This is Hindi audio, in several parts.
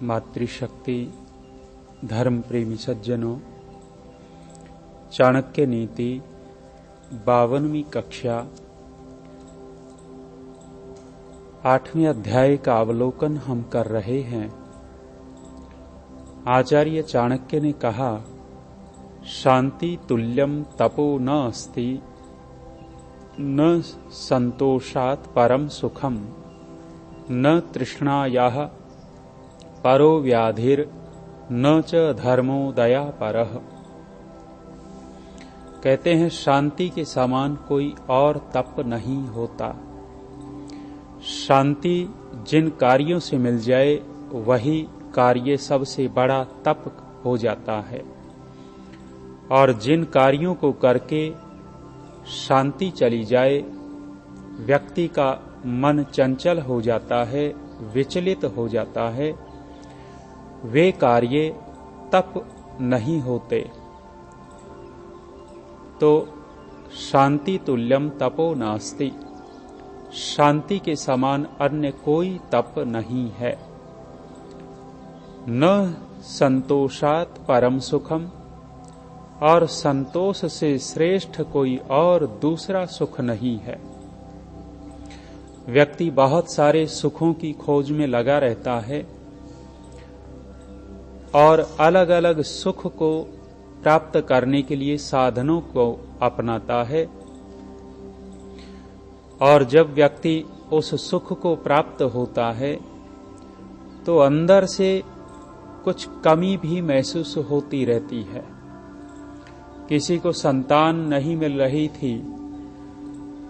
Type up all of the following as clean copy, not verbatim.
मातृशक्ति, धर्म प्रेमी सज्जनों, चाणक्य नीति 52वीं कक्षा 8वें अध्याय का अवलोकन हम कर रहे हैं। आचार्य चाणक्य ने कहा, शांति तुल्यम तपो न अस्ति, न संतोषात् परम सुखम, न तृष्णायाः परो व्याधिर, न च धर्मो दया परः। कहते हैं, शांति के समान कोई और तप नहीं होता। शांति जिन कार्यों से मिल जाए वही कार्य सबसे बड़ा तप हो जाता है, और जिन कार्यों को करके शांति चली जाए व्यक्ति का मन चंचल हो जाता है, विचलित हो जाता है, वे कार्य तप नहीं होते। तो शांति तुल्यम तपो नास्ति, शांति के समान अन्य कोई तप नहीं है। न संतोषात् परम सुखम, और संतोष से श्रेष्ठ कोई और दूसरा सुख नहीं है। व्यक्ति बहुत सारे सुखों की खोज में लगा रहता है और अलग अलग सुख को प्राप्त करने के लिए साधनों को अपनाता है, और जब व्यक्ति उस सुख को प्राप्त होता है तो अंदर से कुछ कमी भी महसूस होती रहती है। किसी को संतान नहीं मिल रही थी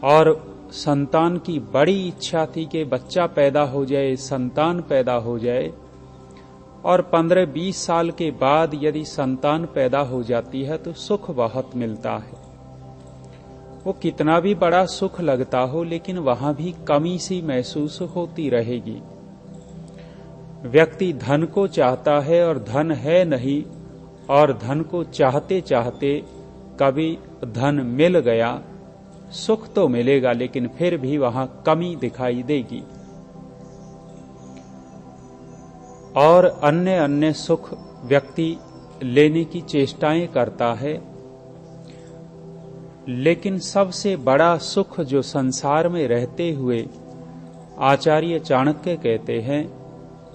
और संतान की बड़ी इच्छा थी कि बच्चा पैदा हो जाए, संतान पैदा हो जाए, और 15-20 साल के बाद यदि संतान पैदा हो जाती है तो सुख बहुत मिलता है। वो कितना भी बड़ा सुख लगता हो, लेकिन वहां भी कमी सी महसूस होती रहेगी। व्यक्ति धन को चाहता है और धन है नहीं, और धन को चाहते चाहते कभी धन मिल गया, सुख तो मिलेगा लेकिन फिर भी वहां कमी दिखाई देगी। और अन्य अन्य सुख व्यक्ति लेने की चेष्टाएं करता है, लेकिन सबसे बड़ा सुख जो संसार में रहते हुए आचार्य चाणक्य कहते हैं,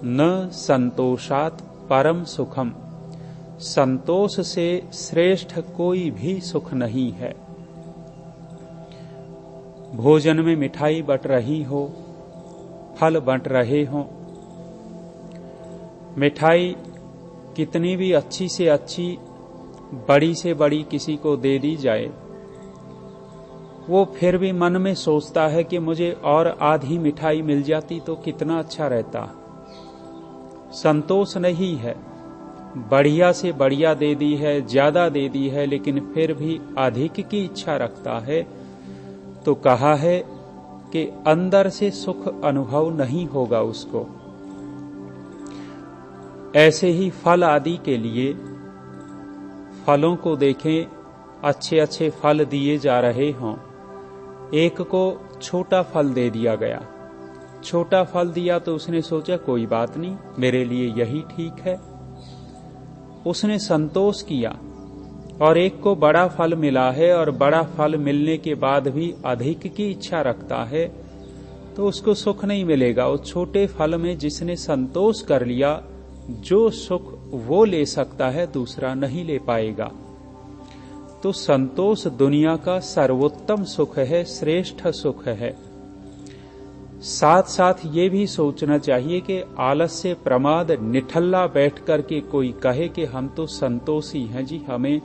न संतोषात् परम सुखम, संतोष से श्रेष्ठ कोई भी सुख नहीं है। भोजन में मिठाई बट रही हो, फल बंट रहे हों, मिठाई कितनी भी अच्छी से अच्छी, बड़ी से बड़ी किसी को दे दी जाए, वो फिर भी मन में सोचता है कि मुझे और आधी मिठाई मिल जाती तो कितना अच्छा रहता। संतोष नहीं है। बढ़िया से बढ़िया दे दी है, ज्यादा दे दी है, लेकिन फिर भी अधिक की इच्छा रखता है। तो कहा है कि अंदर से सुख अनुभव नहीं होगा उसको। ऐसे ही फल आदि के लिए, फलों को देखें, अच्छे अच्छे फल दिए जा रहे हों, एक को छोटा फल दे दिया गया। छोटा फल दिया तो उसने सोचा कोई बात नहीं, मेरे लिए यही ठीक है, उसने संतोष किया। और एक को बड़ा फल मिला है और बड़ा फल मिलने के बाद भी अधिक की इच्छा रखता है, तो उसको सुख नहीं मिलेगा। वो छोटे फल में जिसने संतोष कर लिया, जो सुख वो ले सकता है दूसरा नहीं ले पाएगा। तो संतोष दुनिया का सर्वोत्तम सुख है, श्रेष्ठ सुख है। साथ साथ ये भी सोचना चाहिए कि आलस्य, प्रमाद, निठल्ला बैठ करके कोई कहे कि हम तो संतोषी हैं जी, हमें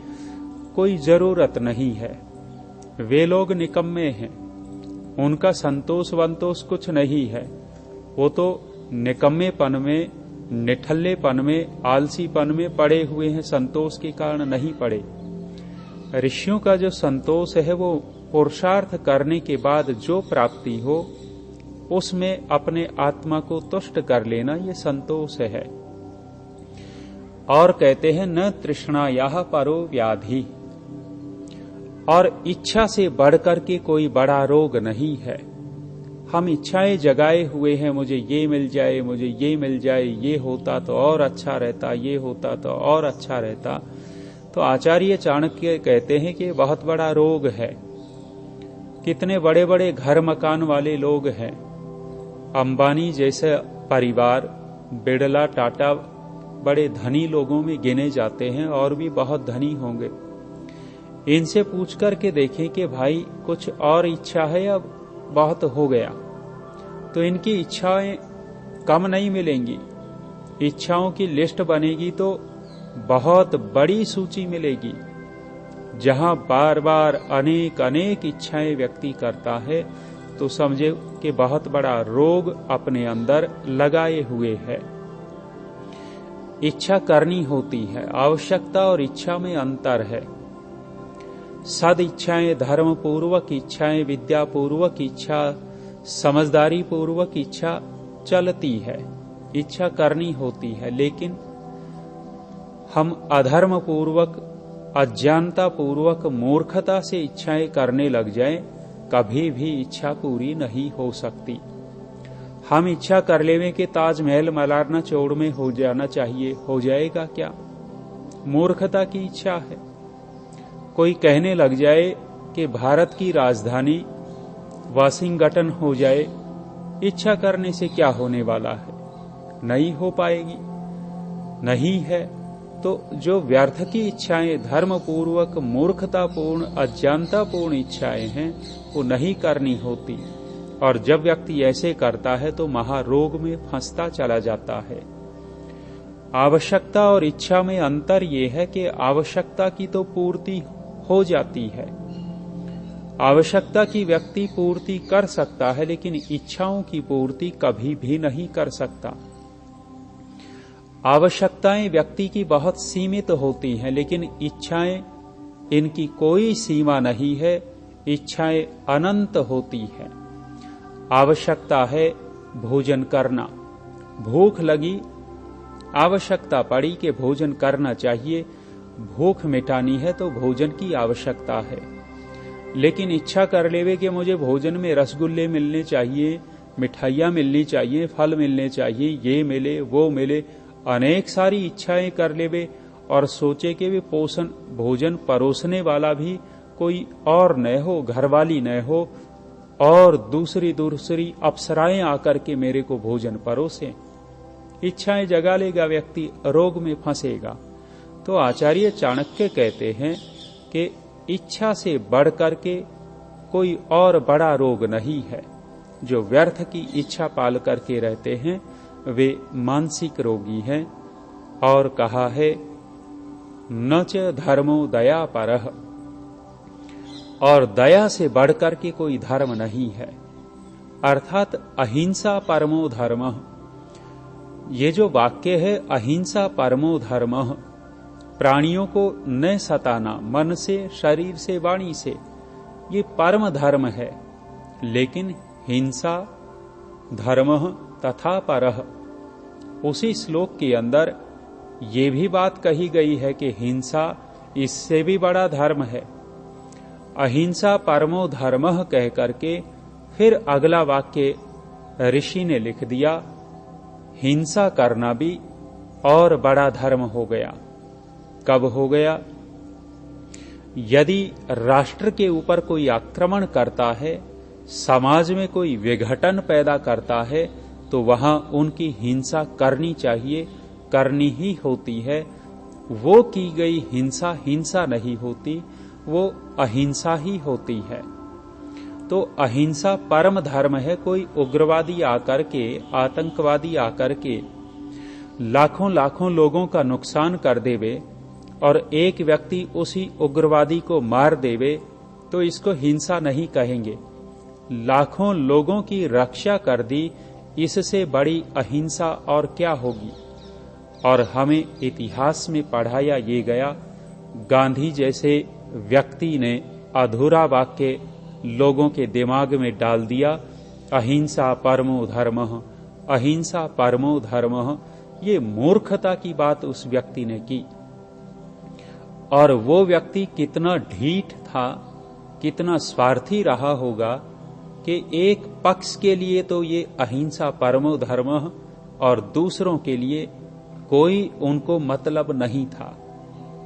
कोई जरूरत नहीं है, वे लोग निकम्मे हैं, उनका संतोष वंतोष कुछ नहीं है, वो तो निकम्मेपन में, निठल्लेपन में, आलसीपन में पड़े हुए हैं, संतोष के कारण नहीं पड़े। ऋषियों का जो संतोष है वो पुरुषार्थ करने के बाद जो प्राप्ति हो उसमें अपने आत्मा को तुष्ट कर लेना, ये संतोष है। और कहते हैं, न तृष्णायाः परो व्याधि, और इच्छा से बढ़कर के कोई बड़ा रोग नहीं है। हम इच्छाएं जगाए हुए हैं, मुझे ये मिल जाए, मुझे ये मिल जाए, ये होता तो और अच्छा रहता, ये होता तो और अच्छा रहता। तो आचार्य चाणक्य कहते हैं कि ये बहुत बड़ा रोग है। कितने बड़े बड़े घर मकान वाले लोग हैं, अंबानी जैसे परिवार, बिड़ला, टाटा बड़े धनी लोगों में गिने जाते हैं और भी बहुत धनी होंगे। इनसे पूछ करके देखें कि भाई कुछ और इच्छा है या बहुत हो गया, तो इनकी इच्छाएं कम नहीं मिलेंगी। इच्छाओं की लिस्ट बनेगी तो बहुत बड़ी सूची मिलेगी। जहां बार बार अनेक अनेक इच्छाएं व्यक्ति करता है तो समझे कि बहुत बड़ा रोग अपने अंदर लगाए हुए है। इच्छा करनी होती है, आवश्यकता और इच्छा में अंतर है। सद इच्छाएं, धर्म पूर्वक इच्छाएं, विद्या पूर्वक इच्छा, समझदारी पूर्वक इच्छा चलती है, इच्छा करनी होती है। लेकिन हम अधर्म पूर्वक, अज्ञानता पूर्वक, मूर्खता से इच्छाएं करने लग जाएं, कभी भी इच्छा पूरी नहीं हो सकती। हम इच्छा कर लेवे कि ताजमहल मलारना चौड़ में हो जाना चाहिए, हो जाएगा क्या? मूर्खता की इच्छा है। कोई कहने लग जाए कि भारत की राजधानी वाशिंगटन हो जाए, इच्छा करने से क्या होने वाला है? नहीं हो पाएगी, नहीं है। तो जो व्यर्थ की इच्छाएं, धर्मपूर्वक, मूर्खतापूर्ण, अज्ञानतापूर्ण इच्छाएं हैं, वो नहीं करनी होती। और जब व्यक्ति ऐसे करता है तो महारोग में फंसता चला जाता है। आवश्यकता और इच्छा में अंतर ये है कि आवश्यकता की तो पूर्ति हो जाती है, आवश्यकता की व्यक्ति पूर्ति कर सकता है, लेकिन इच्छाओं की पूर्ति कभी भी नहीं कर सकता। आवश्यकताएं व्यक्ति की बहुत सीमित होती हैं, लेकिन इच्छाएं, इनकी कोई सीमा नहीं है। इच्छाएं अनंत होती हैं। आवश्यकता है भोजन करना, भूख लगी, आवश्यकता पड़ी कि भोजन करना चाहिए, भूख मिटानी है तो भोजन की आवश्यकता है। लेकिन इच्छा कर लेवे कि मुझे भोजन में रसगुल्ले मिलने चाहिए, मिठाइयां मिलनी चाहिए, फल मिलने चाहिए, ये मिले वो मिले, अनेक सारी इच्छाएं कर लेवे और सोचे कि वे पोषण भोजन परोसने वाला भी कोई और न हो, घरवाली न हो, और दूसरी दूसरी अप्सराएं आकर के मेरे को भोजन परोसें। इच्छाएं जगा लेगा व्यक्ति, रोग में फंसेगा। तो आचार्य चाणक्य कहते हैं कि इच्छा से बढ़ करके कोई और बड़ा रोग नहीं है। जो व्यर्थ की इच्छा पाल करके रहते हैं वे मानसिक रोगी हैं। और कहा है न च धर्मो दया परः, और दया से बढ़कर के कोई धर्म नहीं है। अर्थात अहिंसा परमो धर्मः। ये जो वाक्य है अहिंसा परमो धर्मः, प्राणियों को न सताना मन से, शरीर से, वाणी से, ये परम धर्म है। लेकिन हिंसा धर्मः तथा परः, उसी श्लोक के अंदर ये भी बात कही गई है कि हिंसा इससे भी बड़ा धर्म है। अहिंसा परमो धर्मः कह करके फिर अगला वाक्य ऋषि ने लिख दिया, हिंसा करना भी और बड़ा धर्म हो गया। कब हो गया? यदि राष्ट्र के ऊपर कोई आक्रमण करता है, समाज में कोई विघटन पैदा करता है, तो वहां उनकी हिंसा करनी चाहिए, करनी ही होती है। वो की गई हिंसा हिंसा नहीं होती, वो अहिंसा ही होती है। तो अहिंसा परम धर्म है। कोई उग्रवादी आकर के, आतंकवादी आकर के लाखों लाखों लोगों का नुकसान कर देवे और एक व्यक्ति उसी उग्रवादी को मार देवे, तो इसको हिंसा नहीं कहेंगे। लाखों लोगों की रक्षा कर दी, इससे बड़ी अहिंसा और क्या होगी? और हमें इतिहास में पढ़ाया ये गया, गांधी जैसे व्यक्ति ने अधूरा वाक्य लोगों के दिमाग में डाल दिया, अहिंसा परमो धर्मः, अहिंसा परमो धर्मः। ये मूर्खता की बात उस व्यक्ति ने की। और वो व्यक्ति कितना ढीठ था, कितना स्वार्थी रहा होगा कि एक पक्ष के लिए तो ये अहिंसा परमो धर्म और दूसरों के लिए कोई उनको मतलब नहीं था।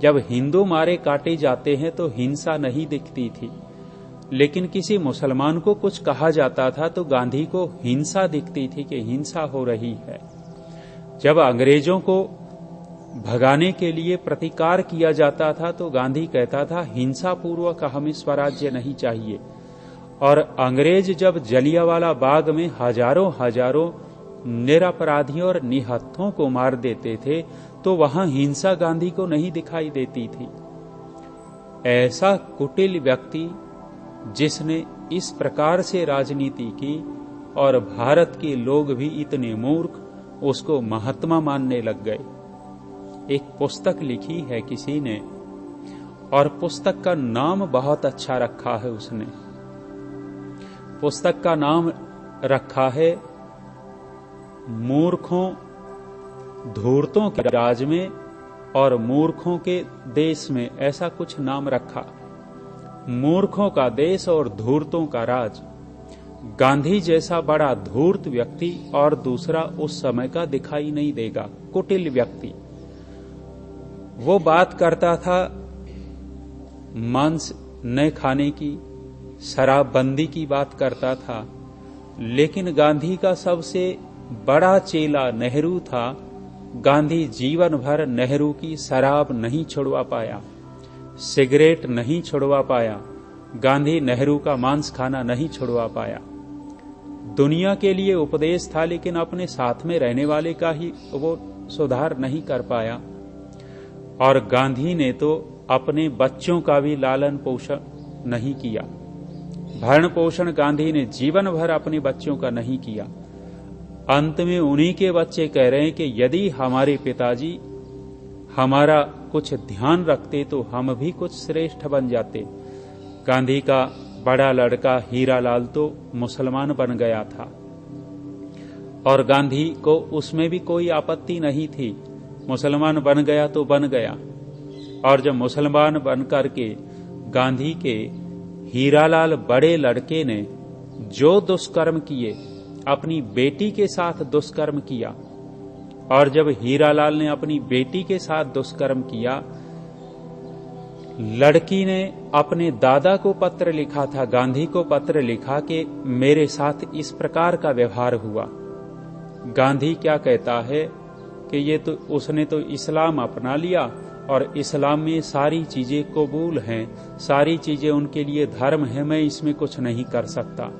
जब हिंदू मारे काटे जाते हैं तो हिंसा नहीं दिखती थी, लेकिन किसी मुसलमान को कुछ कहा जाता था तो गांधी को हिंसा दिखती थी कि हिंसा हो रही है। जब अंग्रेजों को भगाने के लिए प्रतिकार किया जाता था तो गांधी कहता था हिंसा पूर्वक हमें स्वराज्य नहीं चाहिए। और अंग्रेज जब जलियांवाला बाग में हजारों हजारों निरपराधियों और निहत्थों को मार देते थे तो वहां हिंसा गांधी को नहीं दिखाई देती थी। ऐसा कुटिल व्यक्ति जिसने इस प्रकार से राजनीति की और भारत के लोग भी इतने मूर्ख उसको महात्मा मानने लग गए। एक पुस्तक लिखी है किसी ने और पुस्तक का नाम बहुत अच्छा रखा है उसने। पुस्तक का नाम रखा है मूर्खों धूर्तों के राज में और मूर्खों के देश में, ऐसा कुछ नाम रखा। मूर्खों का देश और धूर्तों का राज। गांधी जैसा बड़ा धूर्त व्यक्ति और दूसरा उस समय का दिखाई नहीं देगा। कुटिल व्यक्ति वो बात करता था मांस न खाने की, शराबबंदी की बात करता था, लेकिन गांधी का सबसे बड़ा चेला नेहरू था। गांधी जीवन भर नेहरू की शराब नहीं छुड़वा पाया, सिगरेट नहीं छुड़वा पाया, गांधी नेहरू का मांस खाना नहीं छुड़वा पाया। दुनिया के लिए उपदेश था लेकिन अपने साथ में रहने वाले का ही वो सुधार नहीं कर पाया। और गांधी ने तो अपने बच्चों का भी लालन पोषण नहीं किया। भरण पोषण गांधी ने जीवन भर अपने बच्चों का नहीं किया। अंत में उन्हीं के बच्चे कह रहे हैं कि यदि हमारे पिताजी हमारा कुछ ध्यान रखते तो हम भी कुछ श्रेष्ठ बन जाते। गांधी का बड़ा लड़का हीरालाल तो मुसलमान बन गया था और गांधी को उसमें भी कोई आपत्ति नहीं थी। मुसलमान बन गया तो बन गया। और जब मुसलमान बन करके गांधी के हीरालाल बड़े लड़के ने जो दुष्कर्म किए, अपनी बेटी के साथ दुष्कर्म किया, और जब हीरालाल ने अपनी बेटी के साथ दुष्कर्म किया, लड़की ने अपने दादा को पत्र लिखा था, गांधी को पत्र लिखा कि मेरे साथ इस प्रकार का व्यवहार हुआ। गांधी क्या कहता है कि ये तो उसने तो इस्लाम अपना लिया और इस्लाम में सारी चीजें कबूल हैं, सारी चीजें उनके लिए धर्म है, मैं इसमें कुछ नहीं कर सकता।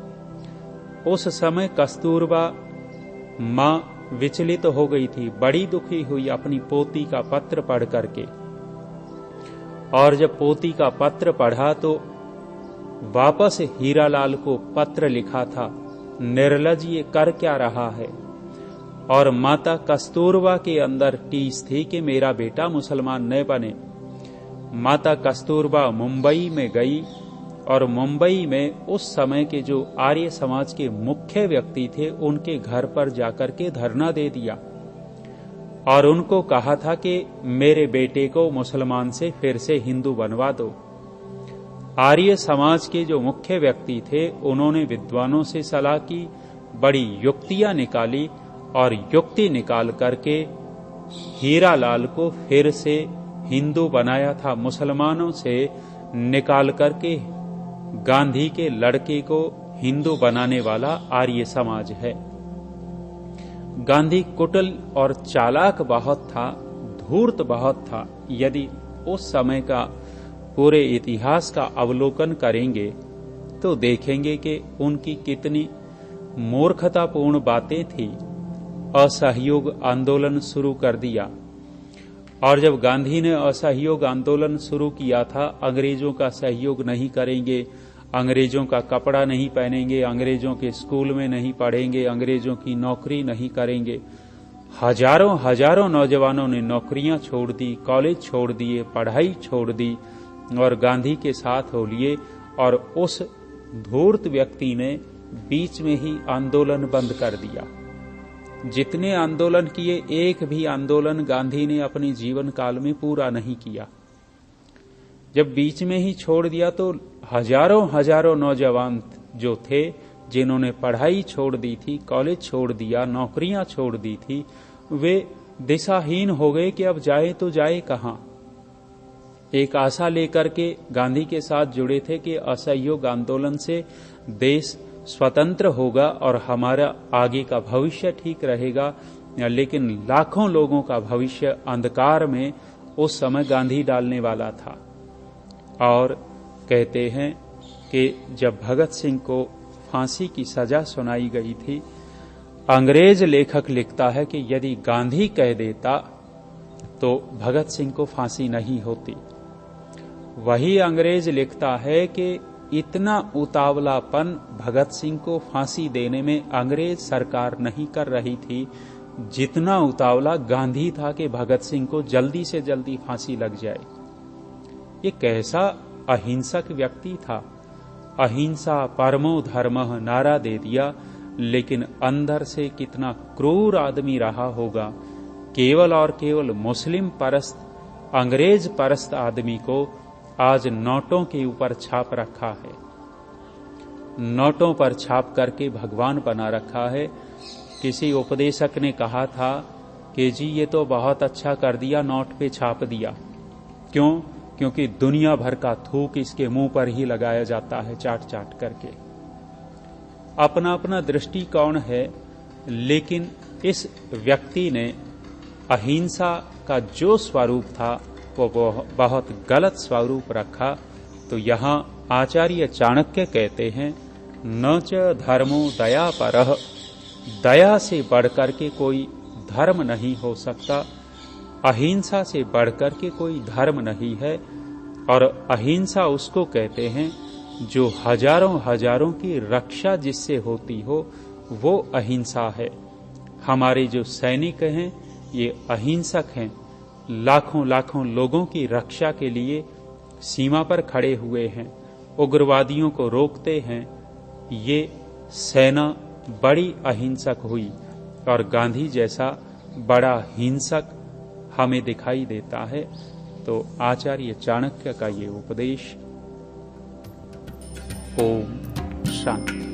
उस समय कस्तूरबा माँ विचलित हो गई थी, बड़ी दुखी हुई अपनी पोती का पत्र पढ़ करके। और जब पोती का पत्र पढ़ा तो वापस हीरालाल को पत्र लिखा था, निर्लज ये कर क्या रहा है। और माता कस्तूरबा के अंदर टीस थी कि मेरा बेटा मुसलमान न बने। माता कस्तूरबा मुंबई में गई और मुंबई में उस समय के जो आर्य समाज के मुख्य व्यक्ति थे उनके घर पर जाकर के धरना दे दिया और उनको कहा था कि मेरे बेटे को मुसलमान से फिर से हिंदू बनवा दो। आर्य समाज के जो मुख्य व्यक्ति थे उन्होंने विद्वानों से सलाह की, बड़ी युक्तियां निकाली और युक्ति निकाल करके हीरालाल को फिर से हिंदू बनाया था। मुसलमानों से निकाल करके गांधी के लड़के को हिंदू बनाने वाला आर्य समाज है। गांधी कुटिल और चालाक बहुत था, धूर्त बहुत था। यदि उस समय का पूरे इतिहास का अवलोकन करेंगे तो देखेंगे कि उनकी कितनी मूर्खतापूर्ण बातें थी। असहयोग आंदोलन शुरू कर दिया और जब गांधी ने असहयोग आंदोलन शुरू किया था, अंग्रेजों का सहयोग नहीं करेंगे, अंग्रेजों का कपड़ा नहीं पहनेंगे, अंग्रेजों के स्कूल में नहीं पढ़ेंगे, अंग्रेजों की नौकरी नहीं करेंगे। हजारों हजारों नौजवानों ने नौकरियां छोड़ दी, कॉलेज छोड़ दिए, पढ़ाई छोड़ दी और गांधी के साथ हो लिए। और उस धूर्त व्यक्ति ने बीच में ही आंदोलन बंद कर दिया। जितने आंदोलन किए, एक भी आंदोलन गांधी ने अपने जीवन काल में पूरा नहीं किया। जब बीच में ही छोड़ दिया तो हजारों हजारों नौजवान जो थे जिन्होंने पढ़ाई छोड़ दी थी, कॉलेज छोड़ दिया, नौकरियां छोड़ दी थी, वे दिशाहीन हो गए कि अब जाए तो जाए कहां। एक आशा लेकर के गांधी के साथ जुड़े थे कि असहयोग आंदोलन से देश स्वतंत्र होगा और हमारा आगे का भविष्य ठीक रहेगा, लेकिन लाखों लोगों का भविष्य अंधकार में उस समय गांधी डालने वाला था। और कहते हैं कि जब भगत सिंह को फांसी की सजा सुनाई गई थी, अंग्रेज लेखक लिखता है कि यदि गांधी कह देता तो भगत सिंह को फांसी नहीं होती। वही अंग्रेज लिखता है कि इतना उतावलापन भगत सिंह को फांसी देने में अंग्रेज सरकार नहीं कर रही थी, जितना उतावला गांधी था कि भगत सिंह को जल्दी से जल्दी फांसी लग जाए। ये कैसा अहिंसक व्यक्ति था। अहिंसा परमो धर्मः नारा दे दिया, लेकिन अंदर से कितना क्रूर आदमी रहा होगा। केवल और केवल मुस्लिम परस्त, अंग्रेज परस्त आदमी को आज नोटों के ऊपर छाप रखा है, नोटों पर छाप करके भगवान बना रखा है। किसी उपदेशक ने कहा था कि जी ये तो बहुत अच्छा कर दिया, नोट पे छाप दिया। क्यों? क्योंकि दुनिया भर का थूक इसके मुंह पर ही लगाया जाता है, चाट चाट करके। अपना अपना दृष्टिकोण है, लेकिन इस व्यक्ति ने अहिंसा का जो स्वरूप था वो बहुत गलत स्वरूप रखा। तो यहाँ आचार्य चाणक्य कहते हैं, न च धर्मो दया परः, दया से बढ़कर के कोई धर्म नहीं हो सकता, अहिंसा से बढ़कर के कोई धर्म नहीं है। और अहिंसा उसको कहते हैं जो हजारों हजारों की रक्षा जिससे होती हो, वो अहिंसा है। हमारे जो सैनिक हैं ये अहिंसक हैं, लाखों लाखों लोगों की रक्षा के लिए सीमा पर खड़े हुए हैं, उग्रवादियों को रोकते हैं। ये सेना बड़ी अहिंसक हुई और गांधी जैसा बड़ा हिंसक हमें दिखाई देता है। तो आचार्य चाणक्य का ये उपदेश। ओम शांति।